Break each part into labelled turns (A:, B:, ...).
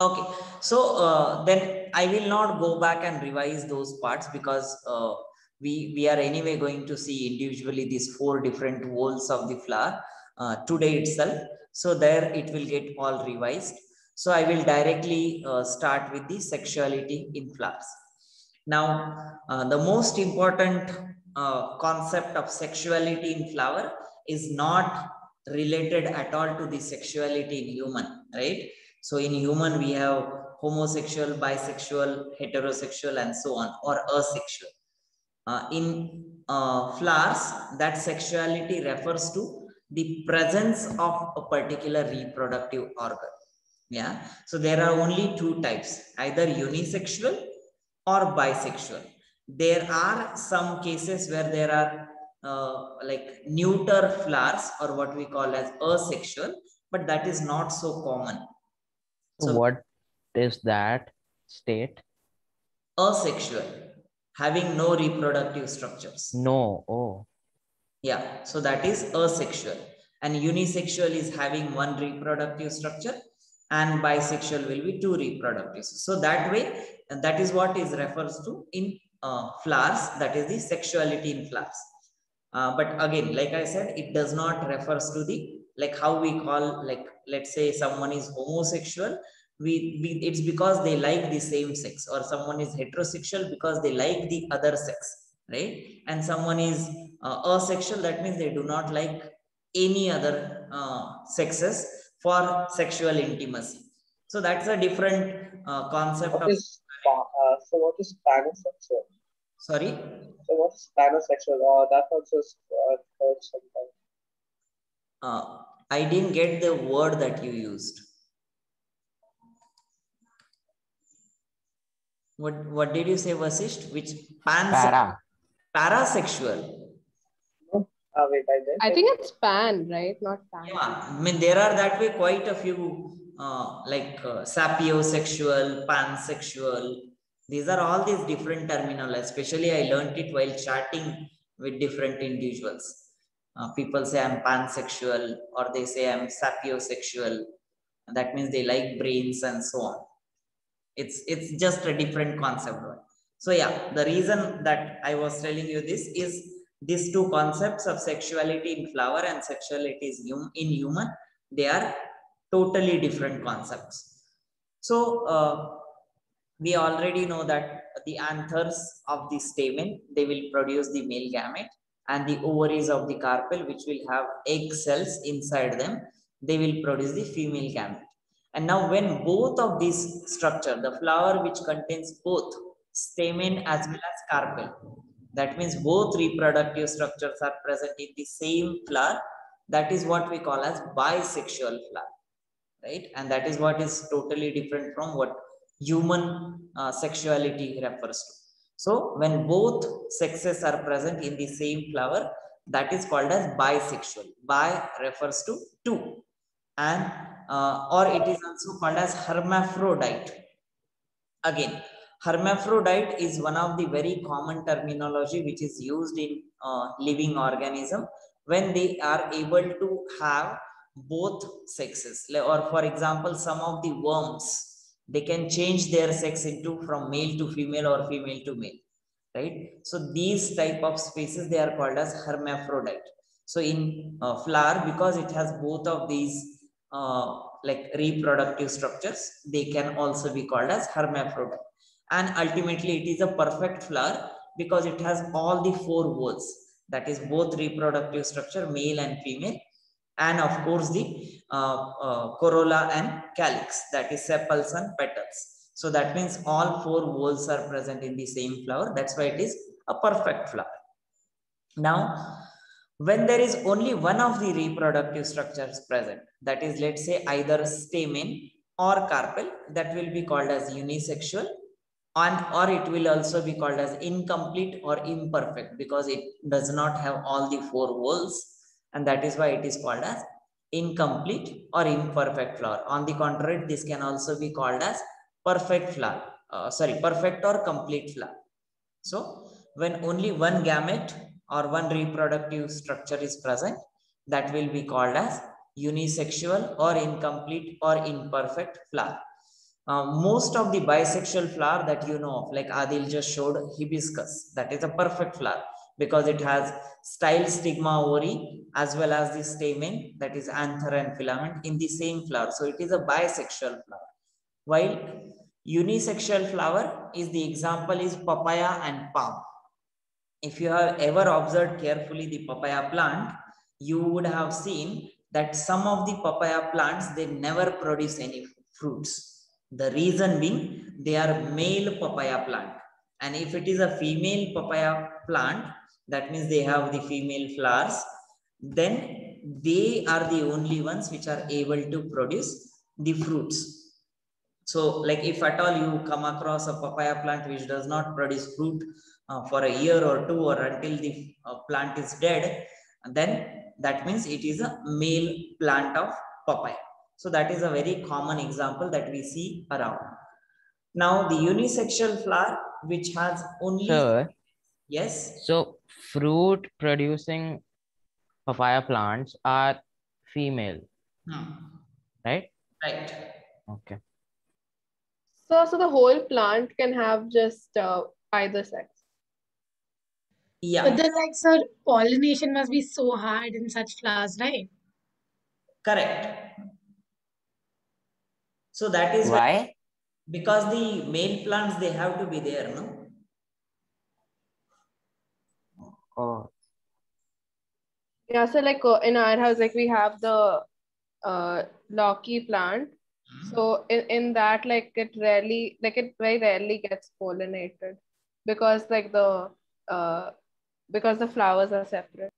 A: Okay, so then I will not go back and revise those parts because we are anyway going to see individually these 4 different walls of the flower today itself. So there it will get all revised. So I will directly start with the sexuality in flowers. Now, the most important concept of sexuality in flower is not related at all to the sexuality in human, right? So in human, we have homosexual, bisexual, heterosexual, and so on, or asexual. In flowers, that sexuality refers to the presence of a particular reproductive organ. Yeah. So there are only 2 types, either unisexual or bisexual. There are some cases where there are like neuter flowers, or what we call as asexual, but that is not so common. So
B: what is that state?
A: Asexual, having no reproductive structures.
B: No. Oh.
A: Yeah, so that is asexual. And unisexual is having 1 reproductive structure, and bisexual will be 2 reproductive. So that way, that is what is refers to in flowers, that is the sexuality in flowers. But again, like I said, it does not refers to the, like how we call, like let's say someone is homosexual, it's because they like the same sex, or someone is heterosexual because they like the other sex, right? And someone is asexual, that means they do not like any other sexes for sexual intimacy. So that's a different concept
C: What
A: of.
C: is what is pansexual?
A: Sorry.
C: So what is pansexual? That was just heard sometime.
A: I didn't get the word that you used. What did you say, Vasisht? Which parasexual?
C: No? Wait,
D: I think it's pan, right? Not pan.
A: Yeah, I mean there are that way quite a few sapiosexual, pansexual. These are all these different terminal. Especially I learned it while chatting with different individuals. People say I'm pansexual, or they say I'm sapiosexual. That means they like brains and so on. It's just a different concept. So yeah, the reason that I was telling you this is these 2 concepts of sexuality in flower and sexuality in human, they are totally different concepts. So we already know that the anthers of the stamen, they will produce the male gamete, and the ovaries of the carpel, which will have egg cells inside them, they will produce the female gamete. And now when both of these structure, the flower which contains both stamen as well as carpel, that means both reproductive structures are present in the same flower, that is what we call as bisexual flower, right? And that is what is totally different from what human sexuality refers to. So when both sexes are present in the same flower, that is called as bisexual. Bi refers to 2, and or it is also called as hermaphrodite. Again, hermaphrodite is one of the very common terminology which is used in living organism when they are able to have both sexes. Or for example, some of the worms, they can change their sex into from male to female or female to male, right? So these type of species, they are called as hermaphrodite. So in flower, because it has both of these like reproductive structures, they can also be called as hermaphrodite. And ultimately it is a perfect flower because it has all the 4 whorls, that is both reproductive structure, male and female, and of course the corolla and calyx, that is sepals and petals. So that means all 4 whorls are present in the same flower. That's why it is a perfect flower. Now, when there is only one of the reproductive structures present, that is, let's say either stamen or carpel, that will be called as unisexual, or it will also be called as incomplete or imperfect because it does not have all the 4 whorls, and that is why it is called as incomplete or imperfect flower. On the contrary, this can also be called as perfect flower. Perfect or complete flower. So when only one gamete or one reproductive structure is present, that will be called as unisexual or incomplete or imperfect flower. Most of the bisexual flower that you know of, like Adil just showed hibiscus, that is a perfect flower because it has style stigma ovary as well as the stamen, that is anther and filament in the same flower. So it is a bisexual flower. While unisexual flower is the example is papaya and palm. If you have ever observed carefully the papaya plant, you would have seen that some of the papaya plants, they never produce any fruits. The reason being, they are male papaya plant. And if it is a female papaya plant, that means they have the female flowers, then they are the only ones which are able to produce the fruits. So like if at all you come across a papaya plant which does not produce fruit for a year or two or until the plant is dead, then that means it is a male plant of papaya. So that is a very common example that we see around. Now the unisexual flower which has only,
B: Sir,
A: yes,
B: so fruit producing papaya plants are female, right?
A: right.
B: Okay.
D: So the whole plant can have just either sex.
A: Yeah,
E: But then, like, sir, pollination must be so hard in such flowers, right?
A: correct. So that is
B: Why?
A: because the male plants, they have to be there, no?
B: Oh,
D: Yeah, so like in our house, like we have the Loki plant. So in that, like it very rarely gets pollinated because like because the flowers are separate.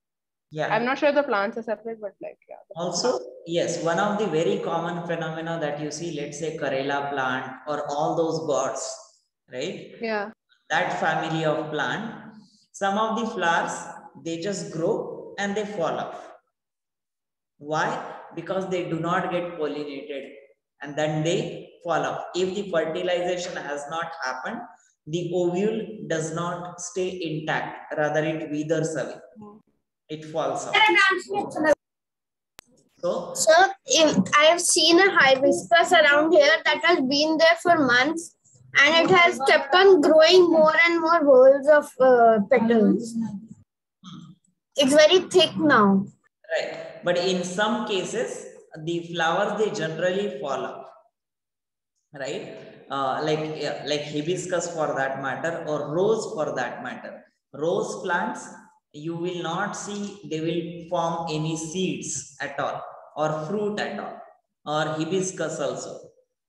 A: Yeah.
D: I'm not sure if the plants are separate, but like yeah.
A: Also, yes, one of the very common phenomena that you see, let's say Karela plant or all those gods, right?
D: Yeah.
A: That family of plant, some of the flowers, they just grow and they fall off. Why? Because they do not get pollinated and then they fall off. If the fertilization has not happened, the ovule does not stay intact, rather it withers away. It falls off. So,
F: Sir, I have seen a hibiscus around here that has been there for months and it has kept on growing more and more rolls of petals. It's very thick now.
A: right. But in some cases, the flowers, they generally fall off. Right? Like hibiscus for that matter, or rose for that matter. Rose plants, you will not see they will form any seeds at all or fruit at all. Or hibiscus also,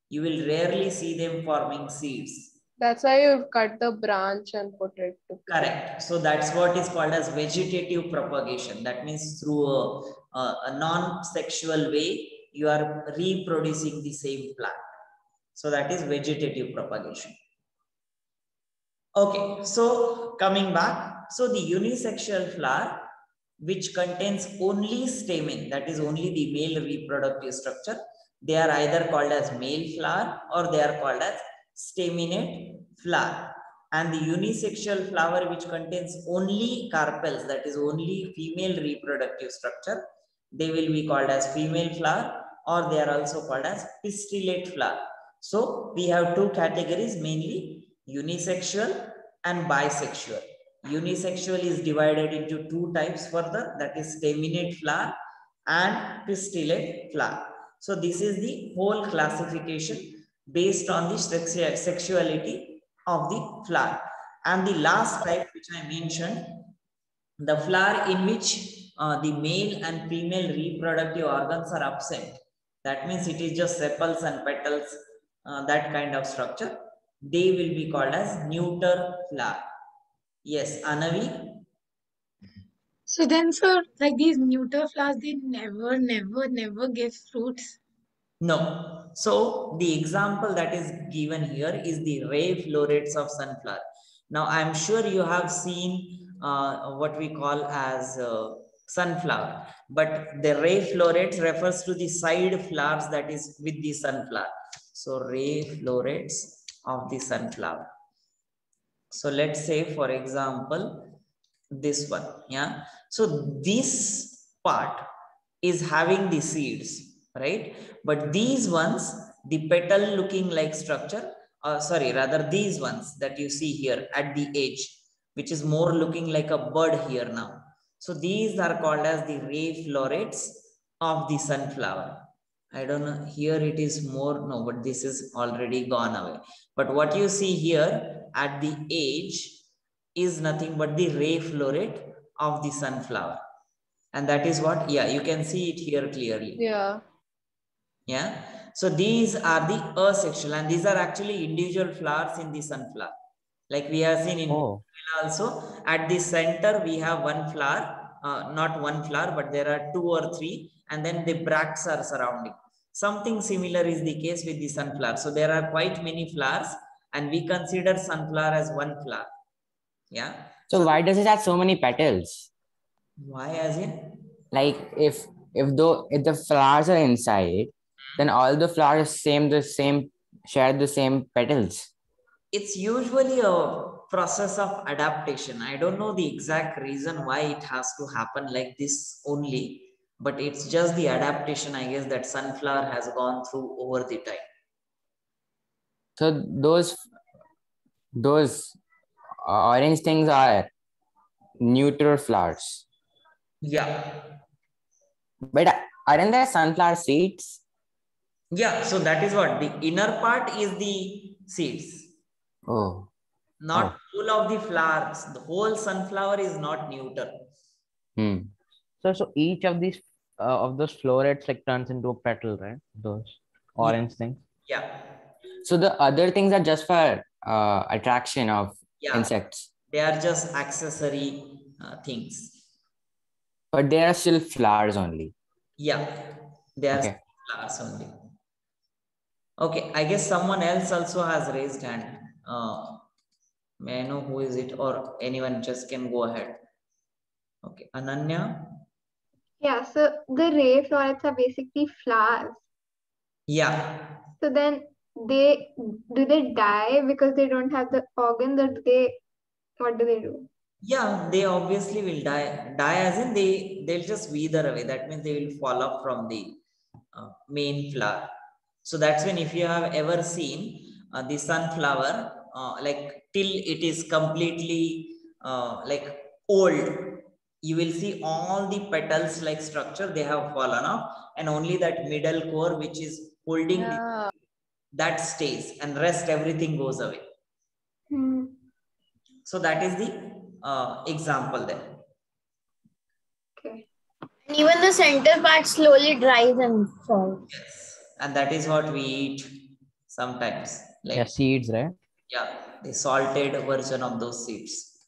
A: you will rarely see them forming seeds.
D: That's why you cut the branch and put it.
A: Correct. So that's what is called as vegetative propagation. That means through a non-sexual way, you are reproducing the same plant. So that is vegetative propagation. Okay, so coming back, so the unisexual flower which contains only stamen, that is only the male reproductive structure, they are either called as male flower or they are called as staminate flower. And the unisexual flower which contains only carpels, that is only female reproductive structure, they will be called as female flower or they are also called as pistillate flower. So we have two categories, mainly unisexual and bisexual. Unisexual is divided into two types further, that is staminate flower and pistillate flower. So this is the whole classification based on the sexuality of the flower. And the last type which I mentioned, the flower in which the male and female reproductive organs are absent. That means it is just sepals and petals, that kind of structure. They will be called as neuter flower. Yes, Anavi?
E: So then, sir, like these neuter flowers, they never give fruits.
A: No. So the example that is given here is the ray florets of sunflower. Now I'm sure you have seen what we call as sunflower, but the ray florets refers to the side flowers that is with the sunflower. So ray florets of the sunflower. So let's say, for example, this one, yeah. So this part is having the seeds, right? But these ones, the petal looking like structure, rather these ones that you see here at the edge, which is more looking like a bud here now. So these are called as the ray florets of the sunflower. I don't know, here it is more, no, but this is already gone away. But what you see here at the edge is nothing but the ray floret of the sunflower. And that is what, yeah, you can see it here clearly.
D: Yeah.
A: Yeah. So these are the asexual, and these are actually individual flowers in the sunflower. Like we have seen in also, at the center we have one flower, not one flower, but there are 2 or 3, and then the bracts are surrounding. Something similar is the case with the sunflower. So there are quite many flowers, and we consider sunflower as one flower. Yeah.
B: So why does it have so many petals?
A: Why, as in?
B: Like if the flowers are inside, then all the flowers share the same petals.
A: It's usually a process of adaptation. I don't know the exact reason why it has to happen like this only, but it's just the adaptation, I guess, that sunflower has gone through over the time.
B: So those orange things are neutral flowers.
A: Yeah.
B: But aren't there sunflower seeds?
A: Yeah, so that is what the inner part is, the seeds.
B: Oh.
A: Not full of the flowers. The whole sunflower is not neutral.
B: So each of these of those florets like turns into a petal, right? Those orange things.
A: Yeah.
B: So the other things are just for attraction of insects.
A: They are just accessory things.
B: But they are still flowers only.
A: Yeah, they are still flowers only. Okay, I guess someone else also has raised hand. May I know who is it, or anyone just can go ahead? Okay, Ananya?
G: Yeah, so the ray florets are basically flowers.
A: Yeah.
G: So then do they die because they don't have the organs, or what do they do?
A: Yeah, they obviously will die. Die as in they'll just wither away. That means they will fall off from the main flower. So that's when, if you have ever seen the sunflower, like till it is completely like old, you will see all the petals like structure, they have fallen off, and only that middle core which is holding that stays, and rest everything goes away. So that is the example there.
G: Okay.
F: And even the center part slowly dries and falls.
A: Yes, and that is what we eat sometimes. Like
B: seeds, right?
A: Yeah, the salted version of those seeds.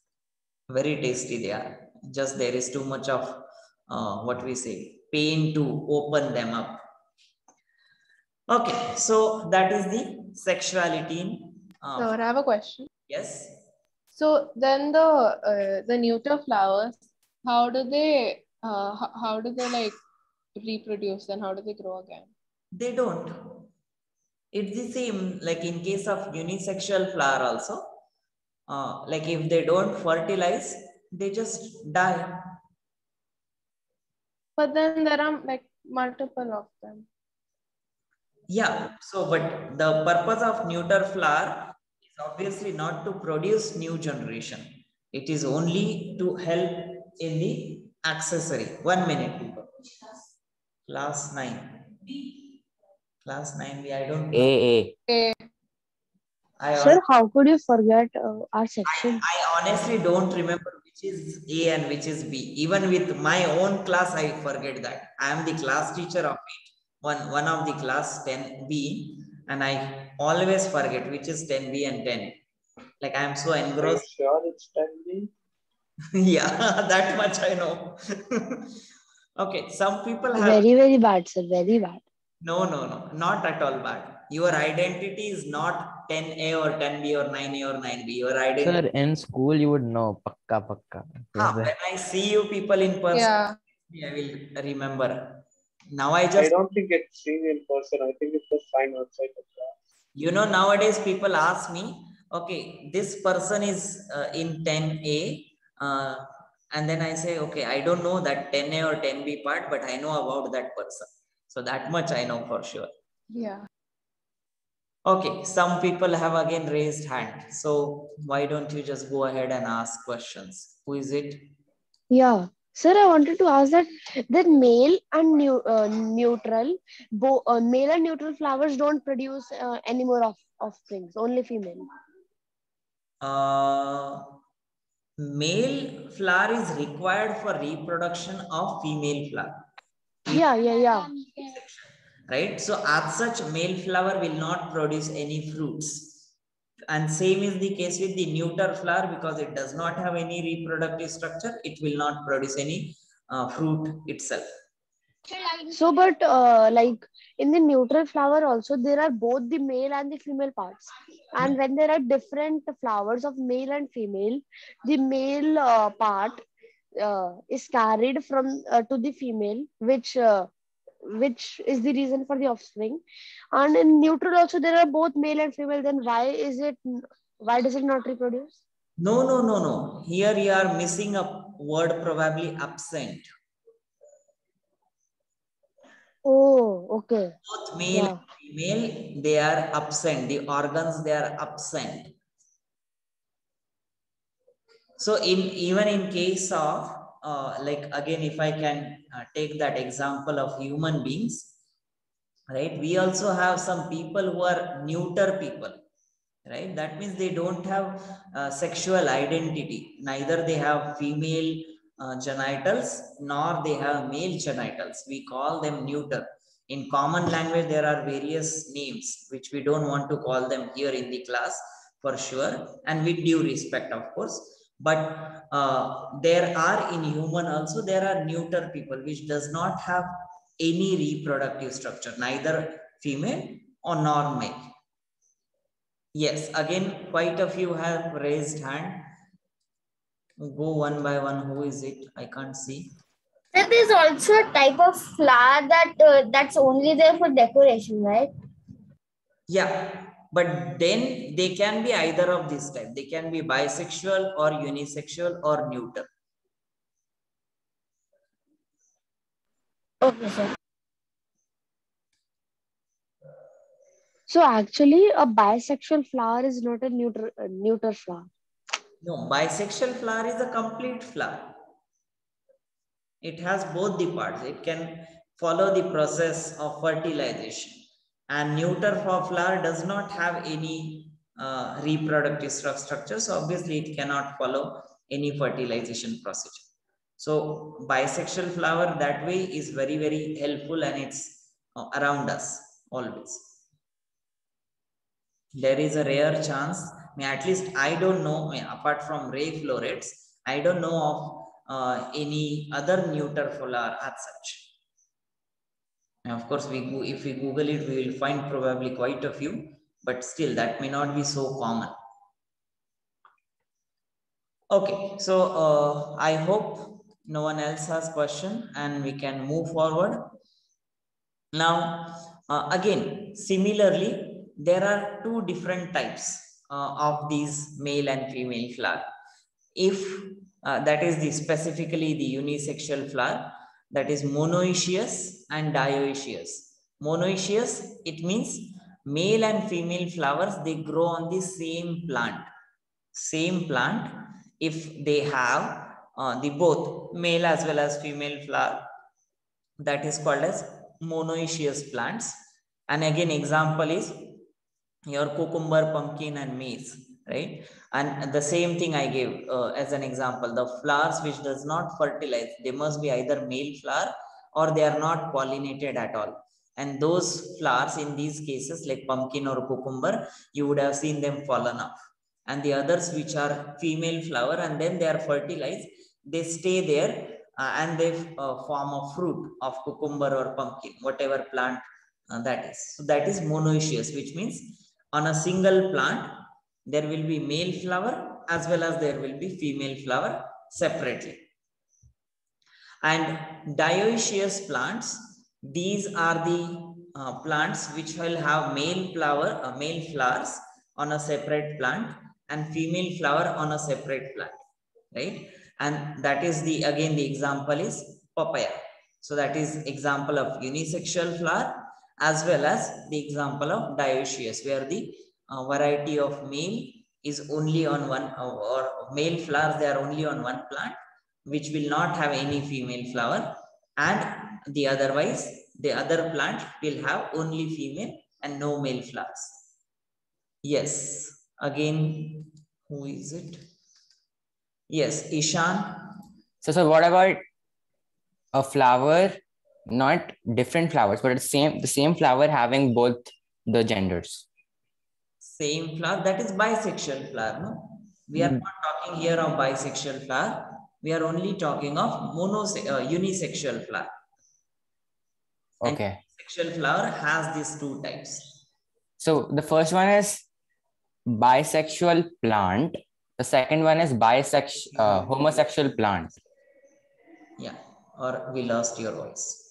A: Very tasty they are. Just there is too much of what we say, pain to open them up. Okay, so that is the sexuality.
D: So I have a question.
A: Yes.
D: So then the neuter flowers, how do they like reproduce, and how do they grow again?
A: They don't. It's the same like in case of unisexual flower also. Like if they don't fertilize, they just die.
D: But then there are like multiple of them.
A: Yeah, so but the purpose of neuter flower is obviously not to produce new generation. It is only to help in the accessory. 1 minute, people. Class 9. Class 9B, I don't know.
D: A.
H: Sir, how could you forget our section?
A: I honestly don't remember which is A and which is B. Even with my own class, I forget that. I am the class teacher of it. One of the class 10B, and I always forget which is 10B and 10. Like I am so engrossed.
C: Are you sure it's 10B?
A: Yeah, that much I know. Okay, some people have
H: very bad, sir. Very bad.
A: No, not at all bad. Your identity is not 10A or 10B or 9A or 9B. Your identity.
B: Sir, in school you would know. Pakka.
A: When I see you people in person, I will remember. Now I
C: don't think it's seen in person. I think it's just fine outside the class.
A: You know, nowadays people ask me, okay, this person is in 10A. And then I say, okay, I don't know that 10A or 10B part, but I know about that person. So that much I know for sure.
D: Yeah.
A: Okay, some people have again raised hand. So why don't you just go ahead and ask questions? Who is it?
H: Yeah. Sir, I wanted to ask that male and male and neutral flowers don't produce any more offsprings, only female.
A: Male flower is required for reproduction of female flower.
H: Yeah.
A: Right? So as such, male flower will not produce any fruits. And same is the case with the neuter flower, because it does not have any reproductive structure. It will not produce any fruit itself.
H: So, but like in the neutral flower also, there are both the male and the female parts. And when there are different flowers of male and female, the male part is carried from to the female, which is the reason for the offspring. And in neutral also, there are both male and female. Then why does it not reproduce?
A: No. Here you are missing a word, probably absent.
H: Oh, okay.
A: Both male and female, they are absent. The organs, they are absent. So even in case of like, again, if I can take that example of human beings, right? We also have some people who are neuter people, right? That means they don't have sexual identity. Neither they have female genitals, nor they have male genitals. We call them neuter. In common language, there are various names, which we don't want to call them here in the class for sure, and with due respect, of course. But there are in human also, there are neuter people, which does not have any reproductive structure, neither female or nor male. Yes, again, quite a few have raised hand. Go one by one. Who is it? I can't see.
F: There is also a type of flower that's only there for decoration, right?
A: Yeah, but then they can be either of this type. They can be bisexual or unisexual or neuter.
F: Okay, sir.
H: So actually, a bisexual flower is not a neuter flower.
A: No, bisexual flower is a complete flower. It has both the parts. It can follow the process of fertilization. And neuter flower does not have any reproductive structure. So obviously it cannot follow any fertilization procedure. So bisexual flower that way is very, very helpful, and it's around us always. There is a rare chance, at least I don't know, apart from ray florets, I don't know of any other neuter flower as such. And of course, if we Google it, we will find probably quite a few, but still that may not be so common. Okay, so I hope no one else has question and we can move forward. Now, again, similarly, there are two different types of these male and female flower. If that is specifically the unisexual flower, that is monoecious and dioecious. Monoecious, it means male and female flowers, they grow on the same plant. Same plant, if they have the both male as well as female flower, that is called as monoecious plants. And again, example is your cucumber, pumpkin, and maize, right? And the same thing I gave as an example, the flowers which does not fertilize, they must be either male flower or they are not pollinated at all. And those flowers in these cases, like pumpkin or cucumber, you would have seen them fallen off. And the others which are female flower and then they are fertilized, they stay there and they form a fruit of cucumber or pumpkin, whatever plant that is. So that is monoecious, which means on a single plant, there will be male flower as well as there will be female flower separately. And dioecious plants, these are the plants which will have male flowers on a separate plant and female flower on a separate plant, right? And that is again the example is papaya. So that is example of unisexual flower as well as the example of dioecious, where the variety of male is only on one, or male flowers, they are only on one plant, which will not have any female flower, and the otherwise the other plant will have only female and no male flowers. Yes, again, who is it? Yes, Ishan.
B: So what about a flower, not different flowers, but the same flower having both the genders?
A: Same flower, that is bisexual flower, no? We are not talking here of bisexual flower. We are only talking of unisexual flower.
B: Okay.
A: And unisexual flower has these two types.
B: So the first one is bisexual plant. The second one is homosexual plant.
A: Yeah, or we lost your voice.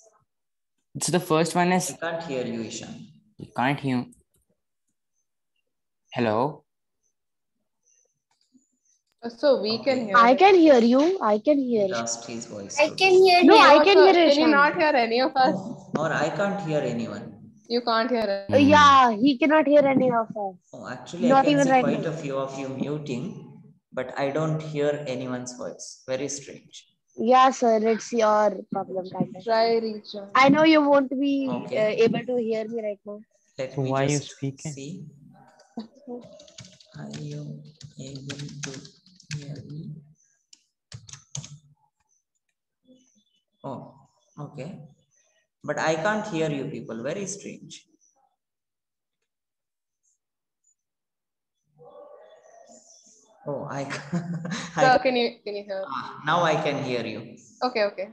B: So the first one
A: I
B: is,
A: can't hear you, Ishan.
B: you can't hear. Hello?
D: So we can hear.
H: I can hear you. I can hear
A: He
H: you.
A: lost his voice.
F: I
A: too.
F: can hear
H: No,
F: him.
H: I can hear
D: Can you
H: Ishan.
D: not hear any of us?
A: Or I can't hear anyone.
D: You can't hear it.
H: Yeah, he cannot hear any of us.
A: Oh, actually,
H: Not
A: I can
H: even
A: see
H: right
A: quite
H: now.
A: a few of you muting, but I don't hear anyone's voice. Very strange.
H: Yeah, sir, it's your problem, kind of.
D: Try rejoin.
H: I know you won't be
A: Okay.
H: able to hear me right now.
A: Let
B: So
A: me
B: why you
A: just
B: speaking?
A: see. Are you able to hear me? Oh, okay. But I can't hear you people. Very strange. Oh,
D: So can you hear?
A: now I can hear you.
D: Okay.
A: Okay.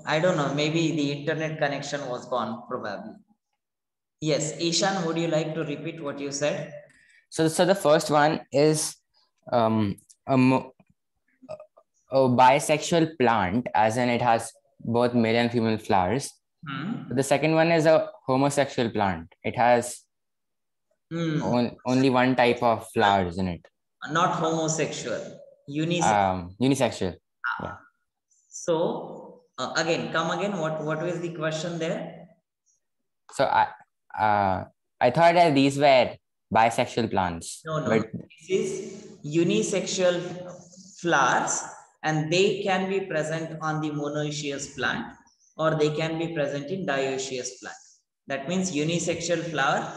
A: I don't know. Maybe the internet connection was gone, probably. Yes, Ishan, would you like to repeat what you said?
B: So the first one is a bisexual plant, as in it has both male and female flowers. The second one is a homosexual plant. It has only one type of flowers in it.
A: Not homosexual, unisexual.
B: Unisexual. Yeah.
A: So again, come again. What was the question there?
B: So I thought that these were bisexual plants.
A: No.
B: But
A: This is unisexual flowers, and they can be present on the monoecious plant, or they can be present in dioecious plant. That means unisexual flower,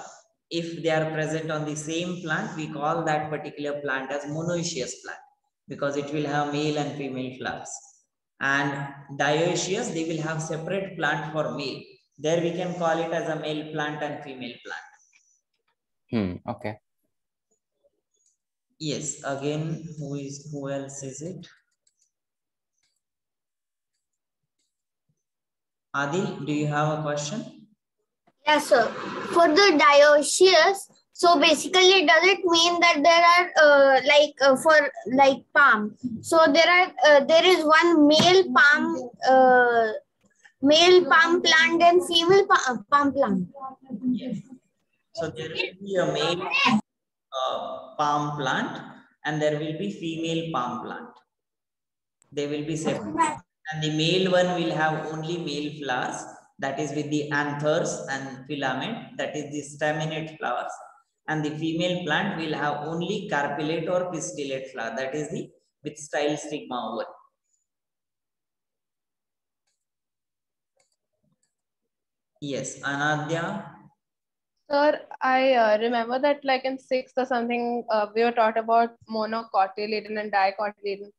A: if they are present on the same plant, we call that particular plant as monoecious plant, because it will have male and female flowers. And dioecious, they will have separate plant for male. There we can call it as a male plant and female plant.
B: Okay.
A: Yes, again, who else is it? Adil, do you have a question?
F: Yes, sir. For the dioecious, so basically, does it mean that there are for palm? So there is one male palm plant and female palm plant.
A: Yes. So there will be a male palm plant and there will be female palm plant. They will be separate. And the male one will have only male flowers, that is with the anthers and filament, that is the staminate flowers. And the female plant will have only carpellate or pistillate flower, that is the with style stigma over. Yes, Anadya.
D: Sir, I remember that like in 6th or something, we were taught about monocotyledon and dicotyledon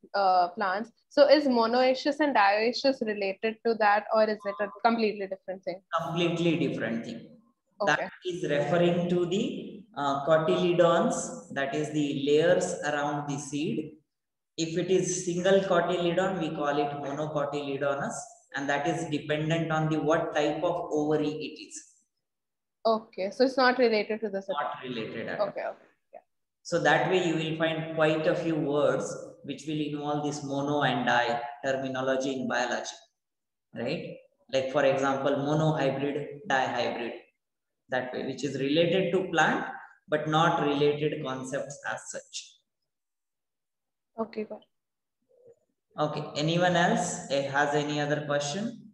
D: plants. So is monoecious and dioecious related to that, or is it a completely different thing?
A: Completely different thing.
D: Okay.
A: That is referring to the cotyledons, that is the layers around the seed. If it is single cotyledon, we call it monocotyledonous, and that is dependent on the what type of ovary it is.
D: Okay, so it's not related to this.
A: Not related at all.
D: Okay. Yeah.
A: So that way you will find quite a few words which will involve this mono and di terminology in biology, right? Like for example, monohybrid, dihybrid, that way, which is related to plant, but not related concepts as such.
D: Okay, got it.
A: Okay, anyone else has any other question?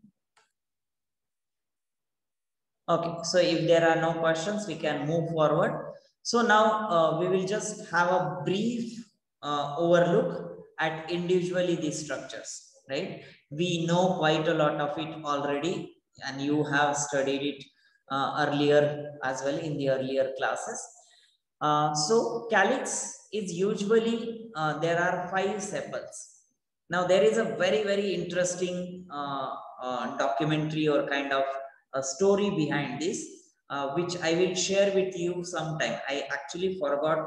A: Okay, so if there are no questions, we can move forward. So now we will just have a brief overlook at individually these structures, right? We know quite a lot of it already, and you have studied it earlier as well in the earlier classes. So calyx is usually, there are 5 sepals. Now there is a very interesting documentary or kind of a story behind this, which I will share with you sometime. I actually forgot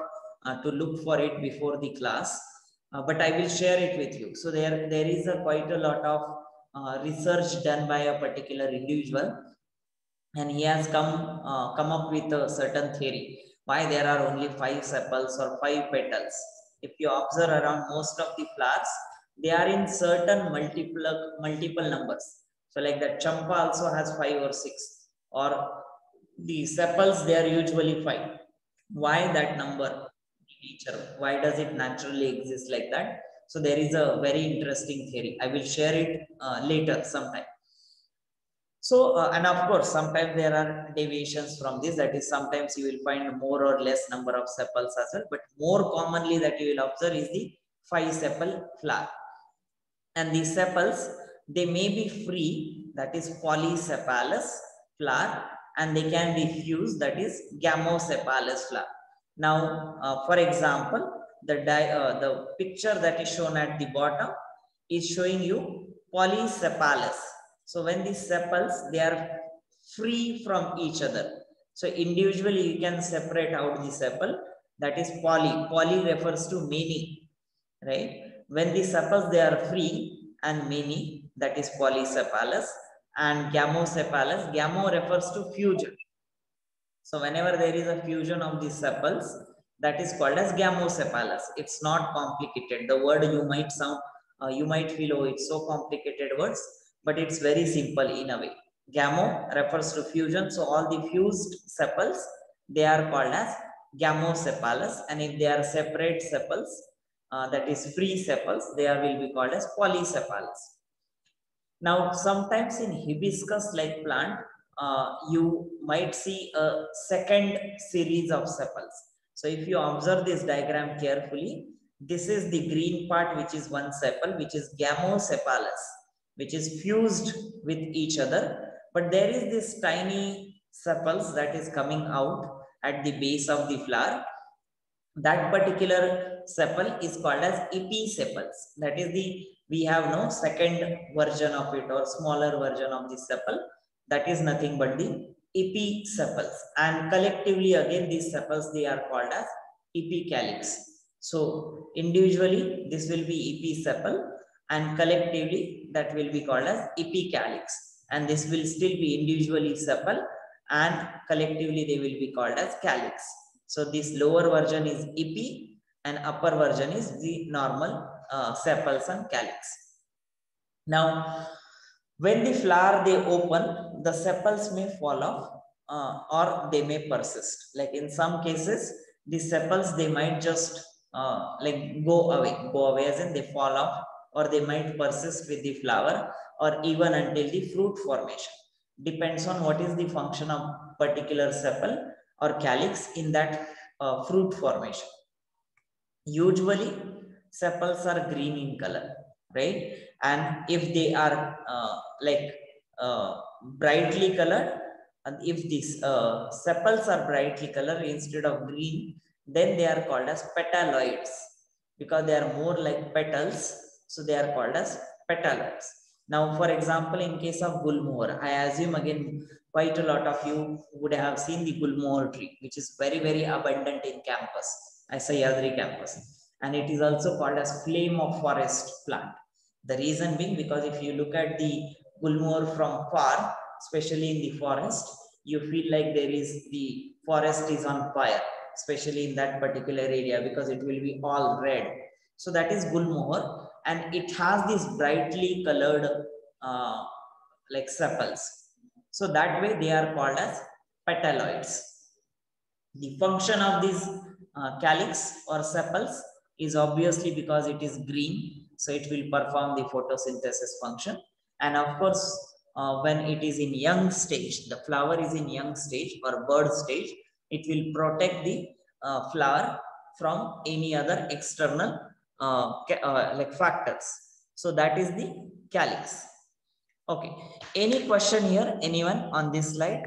A: to look for it before the class, but I will share it with you. So there is quite a lot of research done by a particular individual, and he has come up with a certain theory why there are only 5 sepals or 5 petals. If you observe around most of the flowers, they are in certain multiple numbers. So like that champa also has 5 or 6, or the sepals, they are usually 5. Why that number? Nature. Why does it naturally exist like that? So there is a very interesting theory. I will share it later sometime. So, and of course, sometimes there are deviations from this. That is, sometimes you will find more or less number of sepals as well. But more commonly that you will observe is the 5 sepal flower. And these sepals, they may be free, that is polysepalous flower, and they can be fused, that is gamosepalous flower. Now, for example, the picture that is shown at the bottom is showing you polysepalous. So when these sepals, they are free from each other. So individually you can separate out the sepal, that is poly. Poly refers to many, right? When the sepals, they are free and many, that is polysepalous, and gamosepalous. Gamo refers to fusion. So whenever there is a fusion of these sepals, that is called as gamosepalous. It's not complicated. The word you might you might feel, oh, it's so complicated words, but it's very simple in a way. Gamo refers to fusion. So all the fused sepals, they are called as gamosepalous, and if they are separate sepals, that is free sepals, they will be called as polysepalous. Now, sometimes in hibiscus-like plant, you might see a second series of sepals. So if you observe this diagram carefully, this is the green part, which is one sepal, which is gamosepalous, which is fused with each other. But there is this tiny sepals that is coming out at the base of the flower. That particular sepal is called as episepals. That is we have no second version of it or smaller version of the sepal. That is nothing but the episepals. And collectively again, these sepals, they are called as epicalyx. So individually this will be episepal, and collectively that will be called as epicalyx. And this will still be individually sepal, and collectively they will be called as calyx. So this lower version is epi, and upper version is the normal sepals and calyx. Now, when the flower they open, the sepals may fall off or they may persist. Like in some cases, the sepals, they might just like go away as in they fall off, or they might persist with the flower, or even until the fruit formation. Depends on what is the function of particular sepal or calyx in that fruit formation. Usually sepals are green in color, right? And if they are brightly colored, and if these sepals are brightly colored instead of green, then they are called as petaloids, because they are more like petals, so they are called as petaloids. Now, for example, in case of gulmohar, I assume again quite a lot of you would have seen the gulmohar tree, which is very abundant in campus, Sahyadri campus, and it is also called as flame of forest plant. The reason being, because if you look at the gulmohar from far, especially in the forest, you feel like the forest is on fire, especially in that particular area, because it will be all red. So that is gulmohar, and it has these brightly colored like sepals. So that way they are called as petaloids. The function of these calyx or sepals is obviously because it is green. so it will perform the photosynthesis function. And of course, when it is in young stage, the flower is in young stage or bud stage, it will protect the flower from any other external like factors. So that is the calyx. Okay, any question here, anyone on this slide?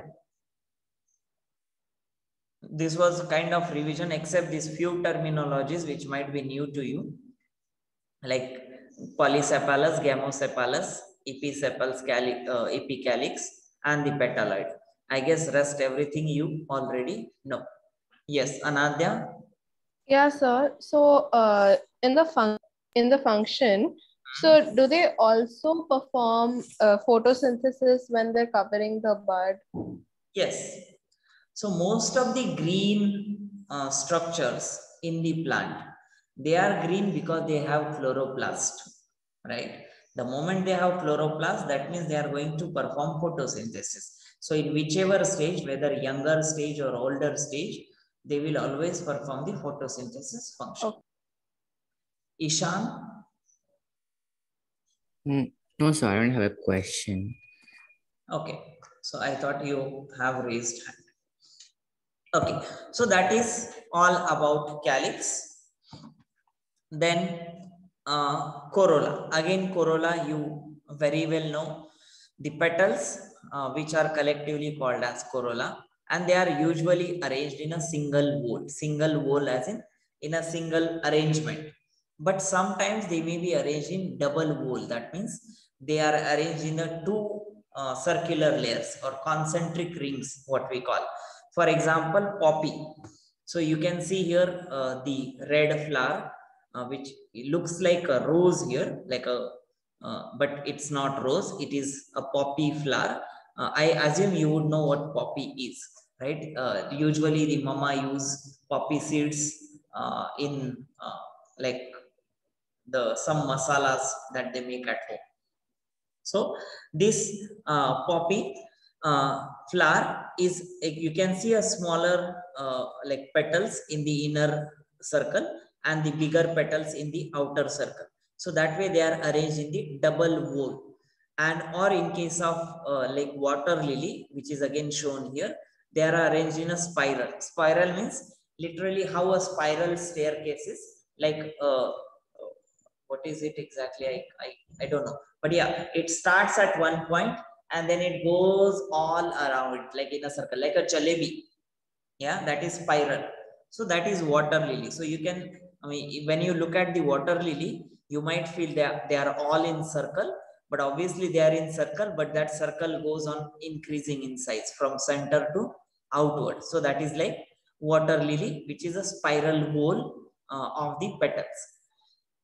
A: This was kind of revision, except these few terminologies which might be new to you, like polycephalus, gamocephalus, epicephalus, epicalyx, and the petaloid. I guess rest everything you already know. Yes, Anadya?
D: Yeah, sir. So in the function, so do they also perform photosynthesis when they're covering the bud?
A: Yes. So most of the green structures in the plant, they are green because they have chloroplast, right? The moment they have chloroplast, that means they are going to perform photosynthesis. So in whichever stage, whether younger stage or older stage, they will always perform the photosynthesis function.
D: Okay.
A: Ishan?
B: No, sir, I don't have a question.
A: Okay, so I thought you have raised hand. Okay, so that is all about calyx. Then corolla. Again, corolla, you very well know the petals, which are collectively called as corolla, and they are usually arranged in a single whole. Single whole as in a single arrangement. But sometimes they may be arranged in double whole. That means they are arranged in a two circular layers or concentric rings, what we call. For example, poppy. So you can see here the red flower, which looks like a rose here, like a, but it's not rose, it is a poppy flower. I assume you would know what poppy is, right? Usually the mama use poppy seeds in like some masalas that they make at home. So this poppy flower is, you can see a smaller like petals in the inner circle and the bigger petals in the outer circle. So that way they are arranged in the double whole. And or in case of like water lily, which is again shown here, they are arranged in a spiral. Spiral means literally how a spiral staircase is, like what is it exactly? I don't know. But yeah, it starts at one point and then it goes all around it, like in a circle, like a jalebi. Yeah, that is spiral. So that is water lily. So you can, I mean, when you look at the water lily, you might feel that they are all in circle, but obviously they are in circle, but that circle goes on increasing in size from center to outward. So that is like water lily, which is a spiral whole of the petals.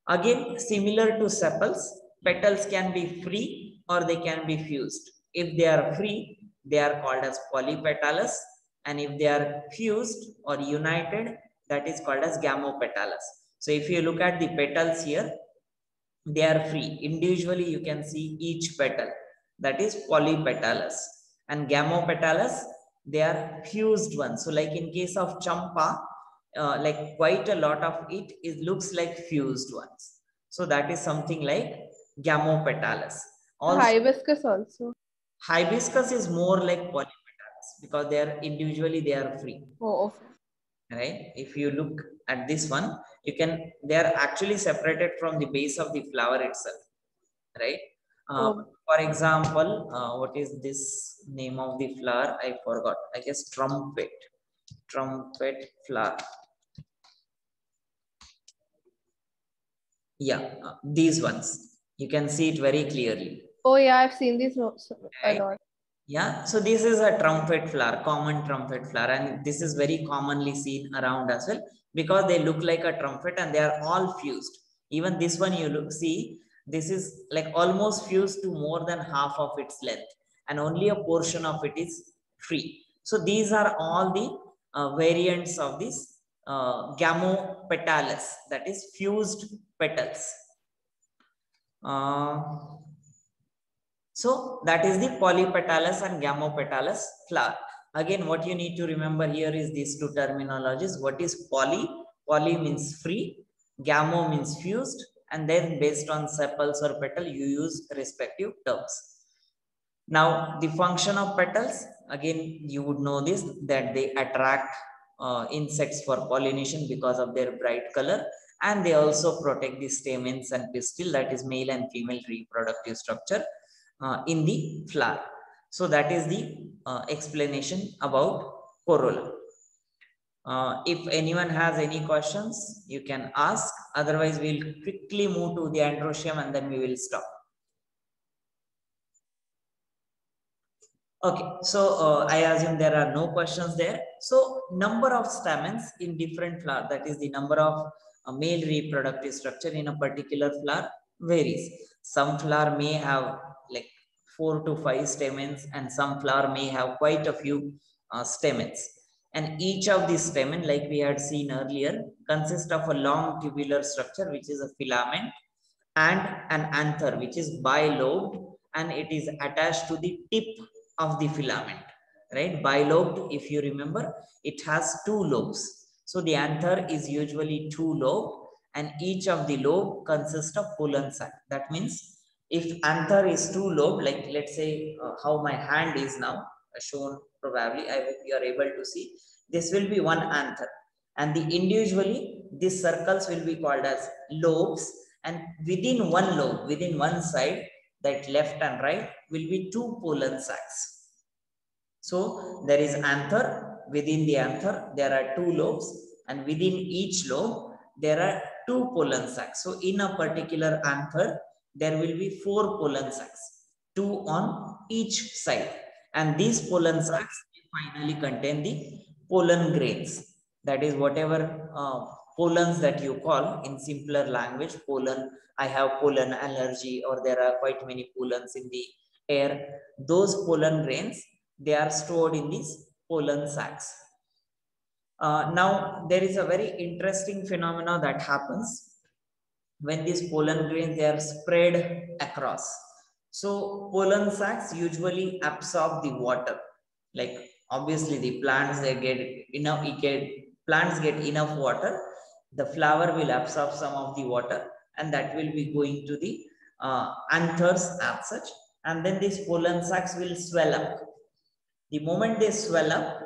A: Again, similar to sepals, petals can be free or they can be fused. If they are free, they are called as polypetalous, and if they are fused or united, that is called as gamopetalous. So if you look at the petals here, they are free. Individually, you can see each petal, that is polypetalous. And gamopetalous, they are fused ones. So like in case of champa, like quite a lot of it looks like fused ones. So that is something like gamopetalous. Also,
D: Hibiscus also.
A: Hibiscus is more like polypetalous because they are individually, they are free.
D: Oh, okay.
A: Right? If you look at this one, you can, they are actually separated from the base of the flower itself. Right? For example, what is this name of the flower? I forgot. I guess trumpet flower. Yeah, these ones. You can see it very clearly.
D: Oh yeah, I've seen these a lot.
A: Yeah, so this is a trumpet flower, common trumpet flower, and this is very commonly seen around as well because they look like a trumpet and they are all fused. Even this one you see, this is like almost fused to more than half of its length, and only a portion of it is free. So these are all the variants of this gamopetalous, that is fused petals. So that is the polypetalous and gamopetalous flower. Again, what you need to remember here is these two terminologies. What is poly? Poly means free, gamo means fused, and then based on sepals or petal, you use respective terms. Now, the function of petals, again, you would know this, that they attract insects for pollination because of their bright color, and they also protect the stamens and pistil, that is male and female reproductive structure in the flower. So that is the explanation about corolla. If anyone has any questions, you can ask. Otherwise, we'll quickly move to the androecium and then we will stop. Okay, so I assume there are no questions there. So number of stamens in different flower, that is the number of male reproductive structure in a particular flower varies. Some flower may have like 4 to 5 stamens, and some flower may have quite a few stamens. And each of these stamen, like we had seen earlier, consists of a long tubular structure, which is a filament, and an anther, which is bilobed, and it is attached to the tip of the filament, right? Bilobed, if you remember, it has 2 lobes. So the anther is usually 2 lobed, and each of the lobe consists of pollen sac. That means if anther is 2 lobed, like let's say how my hand is now shown, probably, I hope you are able to see, this will be one anther, and the individually these circles will be called as lobes, and within one lobe, within one side, that left and right, will be 2 pollen sacs. So there is anther, within the anther there are 2 lobes, and within each lobe there are 2 pollen sacs. So in a particular anther there will be 4 pollen sacs, 2 on each side, and these pollen sacs finally contain the pollen grains. That is whatever pollens that you call in simpler language, pollen, I have pollen allergy, or there are quite many pollens in the air. Those pollen grains, they are stored in these pollen sacs. Now, there is a very interesting phenomena that happens when these pollen grains, they are spread across. So pollen sacs usually absorb the water. Like obviously the plants, they get enough, plants get enough water, the flower will absorb some of the water, and that will be going to the anthers as such, and then these pollen sacs will swell up. The moment they swell up,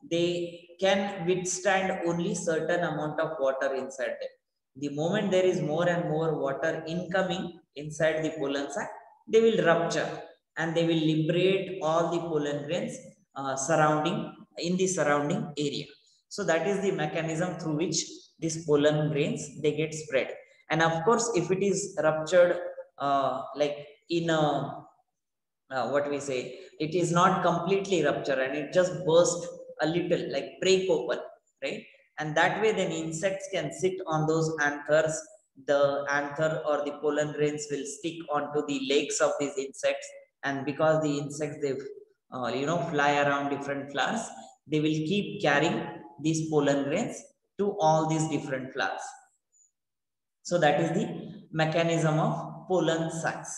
A: they can withstand only certain amount of water inside them. The moment there is more and more water incoming inside the pollen sac, they will rupture and they will liberate all the pollen grains in the surrounding area. So that is the mechanism through which these pollen grains, they get spread. And of course, if it is ruptured like in a what we say, it is not completely ruptured and it just burst a little, like break open, right? And that way then insects can sit on those anthers. The anther or the pollen grains will stick onto the legs of these insects, and because the insects, they fly around different flowers, they will keep carrying these pollen grains to all these different flowers. So that is the mechanism of pollen sacs.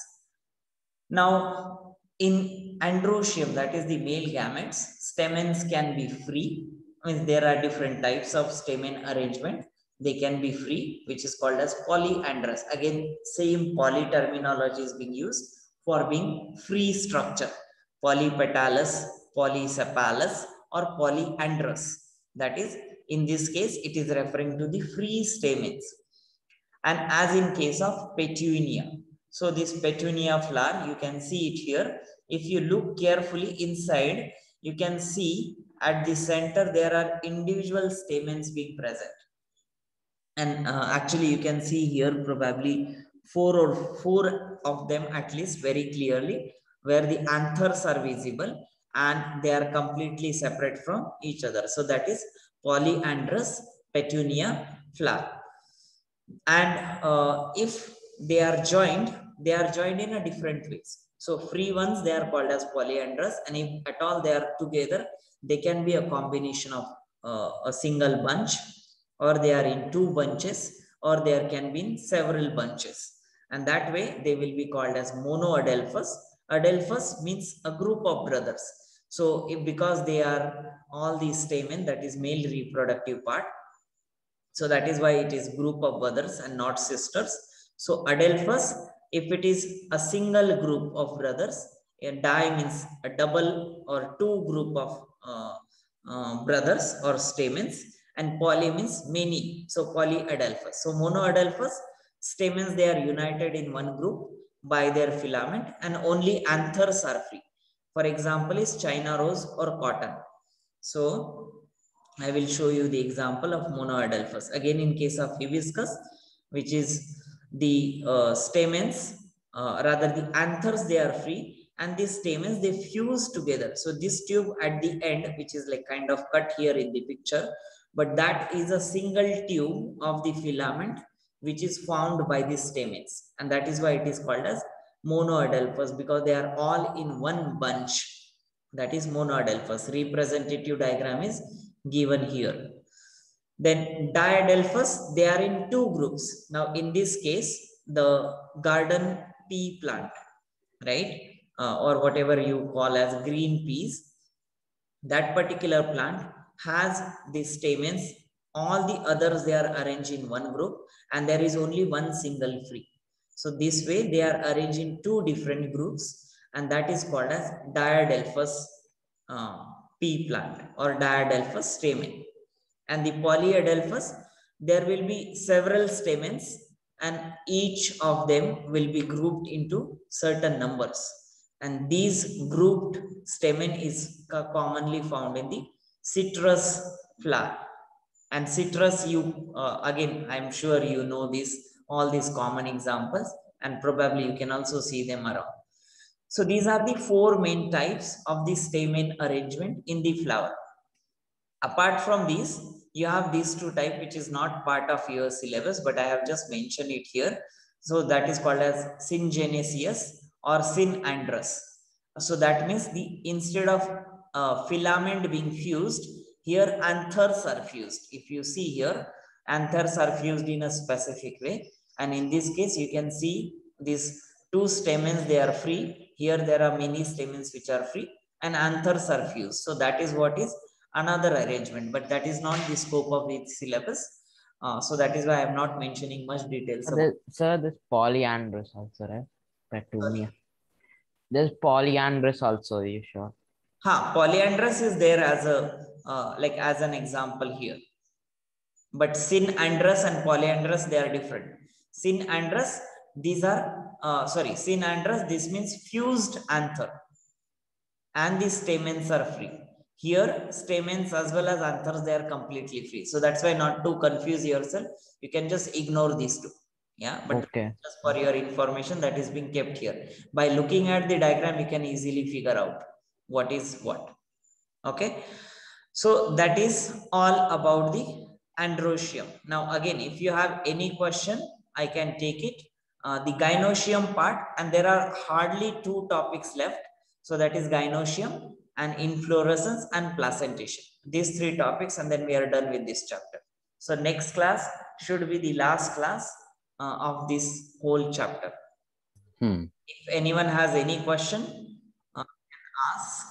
A: Now, in androecium, that is the male gametes, stamens can be free. I mean, there are different types of stamen arrangement. They can be free, which is called as polyandrous. Again, same poly terminology is being used for being free structure. Polypetalous, polysepalous, or polyandrous. That is, in this case, it is referring to the free stamens. And as in case of petunia. So this petunia flower, you can see it here. If you look carefully inside, you can see at the center, there are individual stamens being present. And actually, you can see here probably four of them at least very clearly, where the anthers are visible and they are completely separate from each other. So that is polyandrous petunia flower. And if they are joined in a different ways. So free ones, they are called as polyandrous, and if at all they are together, they can be a combination of a single bunch, or they are in 2 bunches, or there can be in several bunches. And that way they will be called as monoadelphous. Adelphous means a group of brothers. So because they are all the stamen, that is male reproductive part, so that is why it is group of brothers and not sisters. So Adelphus, if it is a single group of brothers, a di means a double or two group of brothers or stamens, and poly means many. So polyadelphous. So monoadelphous stamens, they are united in one group by their filament, and only anthers are free. For example is China rose or cotton. So I will show you the example of monoadelphous. Again, in case of hibiscus, which is the stamens, rather the anthers, they are free, and these stamens, they fuse together. So this tube at the end, which is like kind of cut here in the picture, but that is a single tube of the filament which is formed by the stamens, and that is why it is called as monoadelphous, because they are all in one bunch. That is monoadelphous. Representative diagram is given here. Then diadelphous, they are in two groups. Now in this case, the garden pea plant, right, or whatever you call as green peas, that particular plant has the stamens. All the others, they are arranged in one group, and there is only one single free. So this way they are arranged in two different groups, and that is called as diadelphous pea plant or diadelphous stamen. And the polyadelphous, there will be several stamens, and each of them will be grouped into certain numbers. And these grouped stamen is commonly found in the citrus flower. And citrus, you again, I'm sure you know all these common examples, and probably you can also see them around. So these are the four main types of the stamen arrangement in the flower. Apart from these, you have these two types, which is not part of your syllabus, but I have just mentioned it here. So that is called as syngenesious or synandrous. So that means instead of filament being fused, here anthers are fused. If you see here, anthers are fused in a specific way. And in this case, you can see these two stamens, they are free. Here there are many stamens which are free, and anthers are fused. So that is what is another arrangement, but that is not the scope of its syllabus. So that is why I am not mentioning much details.
B: Sir, this polyandrous also, right? Petunia. There's polyandrous also, are you sure?
A: Polyandrous is there as a like as an example here. But synandrous and polyandrous, they are different. Synandrous, these are synandrous, this means fused anther, and the stamens are free. Here, stamens as well as anthers, they are completely free. So that's why, not to confuse yourself, you can just ignore these two. Yeah, but
B: okay,
A: just for your information, that is being kept here. By looking at the diagram, you can easily figure out what is what. Okay, so that is all about the androecium. Now again, if you have any question, I can take it. The gynoecium part, and there are hardly two topics left. So that is gynoecium and inflorescence and placentation. These three topics, and then we are done with this chapter. So next class should be the last class of this whole chapter. If anyone has any question, can ask.